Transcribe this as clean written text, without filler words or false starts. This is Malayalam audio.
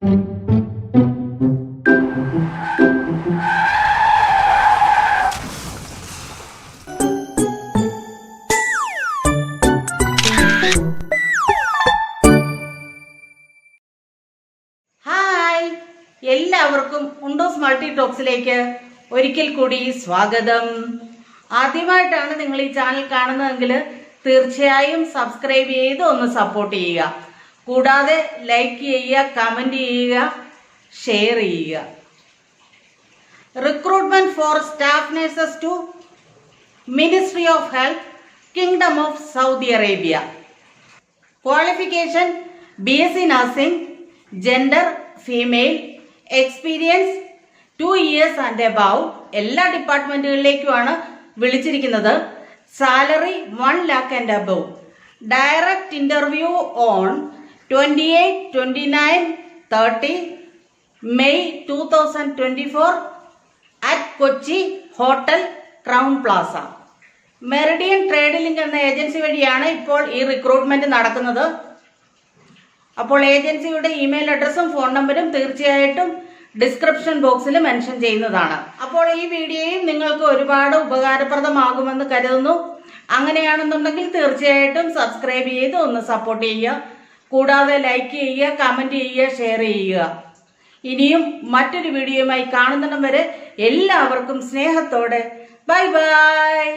എല്ലാവർക്കും ഉണ്ടോസ് മൾട്ടി ടോക്സിലേക്ക് ഒരിക്കൽ കൂടി സ്വാഗതം. ആദ്യമായിട്ടാണ് നിങ്ങൾ ഈ ചാനൽ കാണുന്നതെങ്കിൽ തീർച്ചയായും സബ്സ്ക്രൈബ് ചെയ്ത് ഒന്ന് സപ്പോർട്ട് ചെയ്യുക. കൂടാതെ ലൈക്ക് ചെയ്യുക, കമന്റ് ചെയ്യുക, ഷെയർ ചെയ്യുക. Recruitment for staff nurses to ministry of health, kingdom of Saudi Arabia. Qualification BSc nursing, gender female, experience 2 years and above. എല്ലാ ഡിപ്പാർട്ട്മെന്റുകളിലേക്കുമാണ് വിളിച്ചിരിക്കുന്നത്. Salary 1 lakh and above. Direct interview on 28, 29, 30 May 2024 at Kochi hotel Crowne Plaza. Meridian Trade Link എന്ന ഏജൻസി വഴിയാണ് ഇപ്പോൾ ഈ റിക്രൂട്ട്മെന്റ് നടക്കുന്നത്. അപ്പോൾ ഏജൻസിയുടെ ഇമെയിൽ അഡ്രസ്സും ഫോൺ നമ്പറും തീർച്ചയായിട്ടും ഡിസ്ക്രിപ്ഷൻ ബോക്സിൽ മെൻഷൻ ചെയ്യുന്നതാണ്. അപ്പോൾ ഈ വീഡിയോയും നിങ്ങൾക്ക് ഒരുപാട് ഉപകാരപ്രദമാകുമെന്ന് കരുതുന്നു. അങ്ങനെയാണെന്നുണ്ടെങ്കിൽ തീർച്ചയായിട്ടും സബ്സ്ക്രൈബ് ചെയ്ത് ഒന്ന് സപ്പോർട്ട് ചെയ്യുക. കൂടാതെ ലൈക്ക് ചെയ്യുക, കമന്റ് ചെയ്യുക, ഷെയർ ചെയ്യുക. ഇനിയും മറ്റൊരു വീഡിയോയുമായി കാണുന്നിടം വരെ എല്ലാവർക്കും സ്നേഹത്തോടെ ബൈ ബൈ.